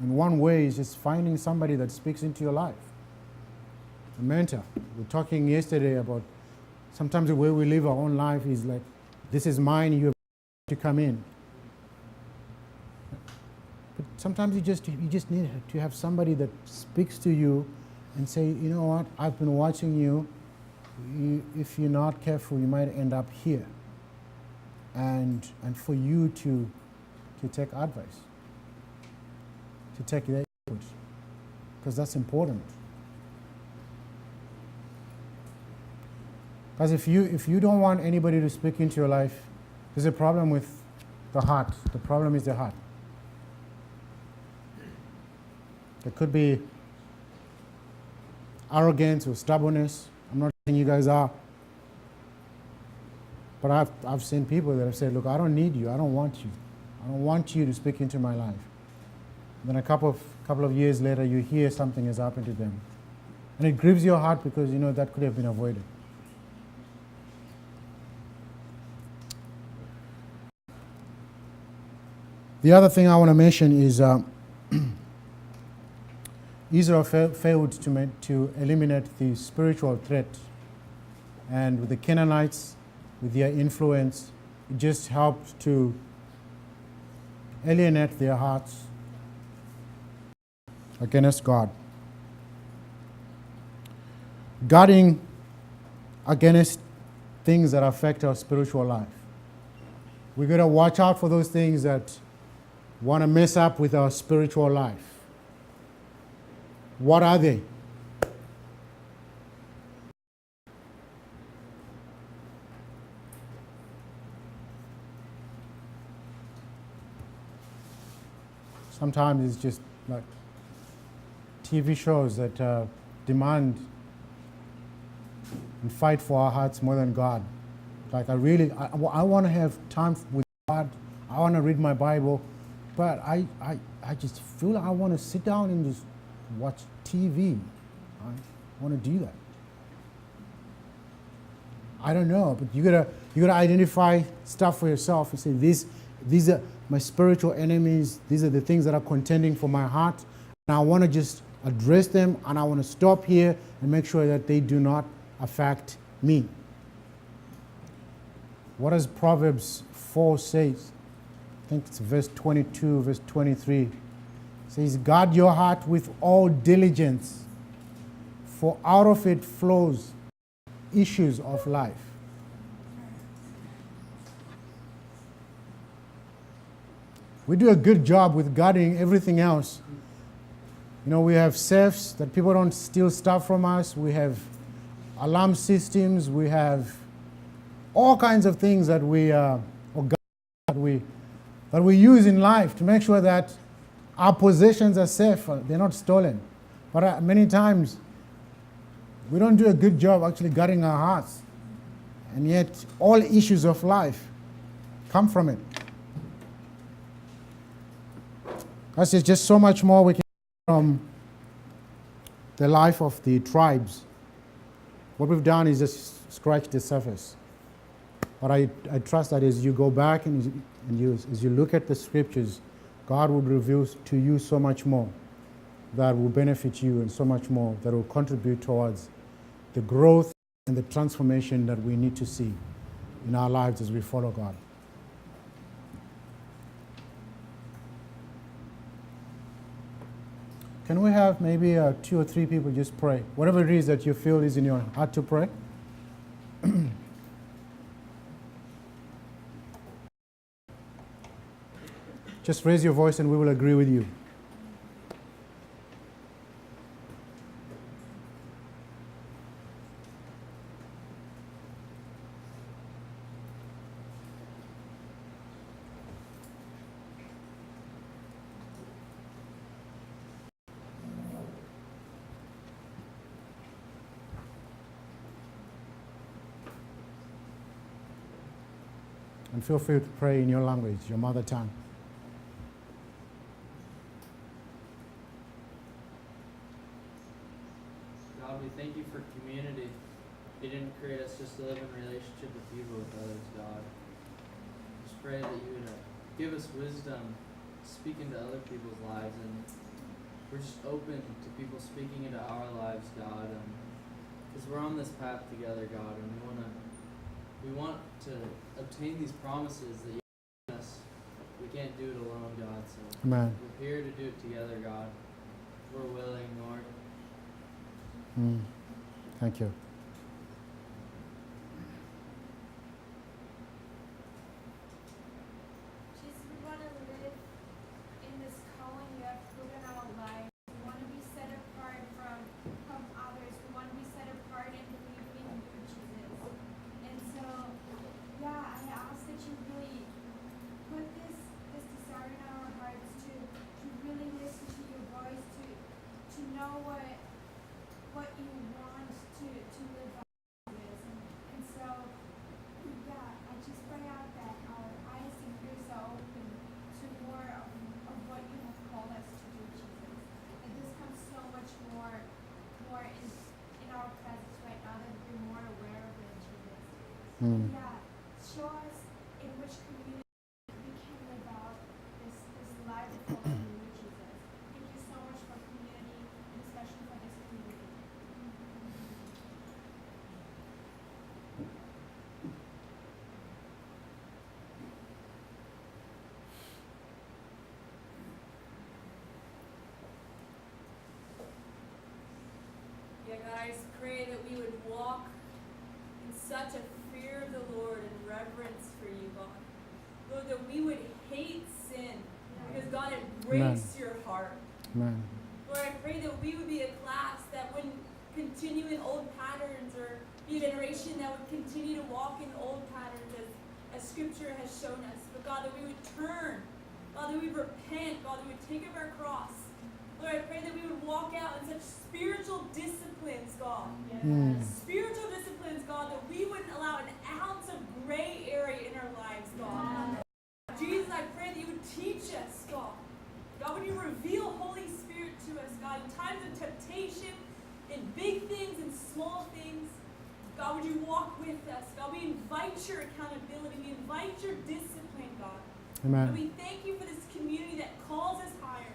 And one way is just finding somebody that speaks into your life. A mentor. We were talking yesterday about sometimes the way we live our own life is like, this is mine, you have to come in. But sometimes you just need to have somebody that speaks to you and say, you know what, I've been watching you. If you're not careful, you might end up here. And for you to take advice, to take their input, because that's important. Because if you don't want anybody to speak into your life, there's a problem with the heart. The problem is the heart. There could be arrogance or stubbornness. I'm not saying you guys are. But I've seen people that have said, look, I don't need you. I don't want you. I don't want you to speak into my life. Then a couple of years later, you hear something has happened to them. And it grieves your heart because you know that could have been avoided. The other thing I want to mention is Israel failed to eliminate the spiritual threat. And with the Canaanites, with their influence, it just helped to alienate their hearts against God. Guarding against things that affect our spiritual life. We've got to watch out for those things that want to mess up with our spiritual life. What are they? Sometimes it's just like TV shows that demand and fight for our hearts more than God. Like I want to have time with God. I want to read my Bible, but I just feel like I want to sit down and just watch TV. I want to do that. I don't know, but you gotta identify stuff for yourself and say these are my spiritual enemies. These are the things that are contending for my heart, and I want to just address them, and I want to stop here and make sure that they do not affect me. What does Proverbs 4 say? I think it's verse 22, verse 23. It says, guard your heart with all diligence, for out of it flows issues of life. We do a good job with guarding everything else. You know, we have safes that people don't steal stuff from us. We have alarm systems. We have all kinds of things that we use in life to make sure that our possessions are safe. They're not stolen. But many times we don't do a good job actually guarding our hearts, and yet all issues of life come from it. There's just so much more we can from the life of the tribes. What we've done is just scratch the surface. But I trust that as you go back and as you look at the scriptures, God will reveal to you so much more that will benefit you, and so much more that will contribute towards the growth and the transformation that we need to see in our lives as we follow God. Can we have maybe 2 or 3 people just pray? Whatever it is that you feel is in your heart to pray. Just raise your voice and we will agree with you. And feel free to pray in your language, your mother tongue. God, we thank you for community. You didn't create us just to live in relationship with you, but with others, God. Just pray that you would give us wisdom, speak into other people's lives, and we're just open to people speaking into our lives, God. Because we're on this path together, God, and we want to obtain these promises that you've given us. We can't do it alone, God. So Amen. we're here to do it together, God. We're willing, Lord. Thank you. Jesus, we want to live in this calling you have put in our lives. We want to be set apart from others. We want to be set apart and believe in you, Jesus. And so, yeah, I ask that you really put this desire in our hearts to really listen to your voice, to know what you want to live out with. And so, yeah, I just pray out that our eyes and ears are open to more of what you have called us to do, Jesus. And this comes so much more in our presence right now that we're more aware of it, Jesus. Yeah, show us in which community we can live out this life of following you, Jesus. Thank you so much for community, and especially for this community. Yeah, God, I just pray that we would walk in such a fear of the Lord and reverence for you, God. Lord, that we would hate sin because, God, it breaks your heart. Amen. Lord, I pray that we would be a class that wouldn't continue in old patterns or be a generation that would continue to walk in old patterns as Scripture has shown us. But, God, that we would turn. God, that we would repent. God, that we would take up our cross. Lord, I pray that we would walk out in such spiritual disciplines, God. Spiritual disciplines, God, that we wouldn't allow an ounce of gray area in our lives, God. Jesus, I pray that you would teach us, God. God, would you reveal Holy Spirit to us, God, in times of temptation, in big things and small things. God, would you walk with us? God, we invite your accountability. We invite your discipline, God. Amen. And we thank you for this community that calls us higher.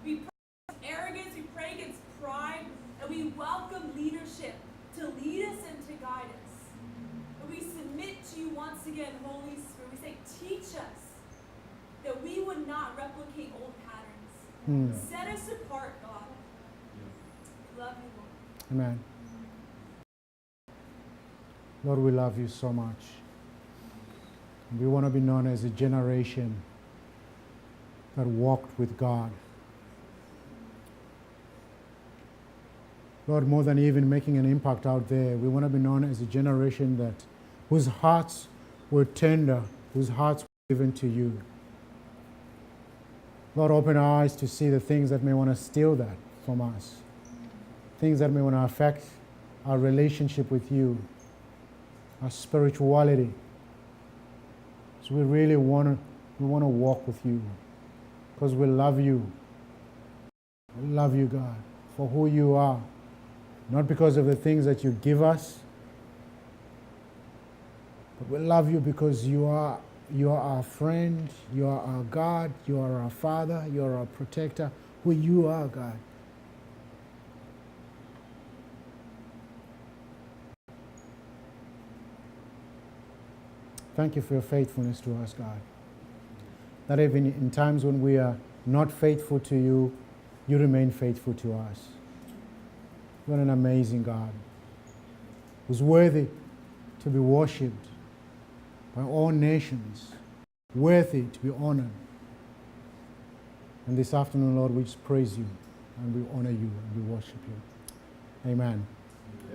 We pray against arrogance, we pray against pride, and we welcome leadership to lead us and to guide us. And we submit to you once again, Holy Spirit. We say, teach us that we would not replicate old patterns. Set us apart, God. We love you, Lord. Amen. Lord, we love you so much. We want to be known as a generation that walked with God. Lord, more than even making an impact out there, we want to be known as a generation whose hearts were tender, whose hearts were given to you. Lord, open our eyes to see the things that may want to steal that from us, things that may want to affect our relationship with you, our spirituality. So we really want to walk with you because we love you. We love you, God, for who you are. Not because of the things that you give us, but we love you because you are our friend, you are our God, you are our Father, you are our protector, who you are, God. Thank you for your faithfulness to us, God. That even in times when we are not faithful to you, you remain faithful to us. What an amazing God, who's worthy to be worshipped by all nations, worthy to be honored. And this afternoon, Lord, we just praise you and we honor you and we worship you. Amen.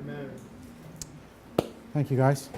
Amen. Thank you, guys.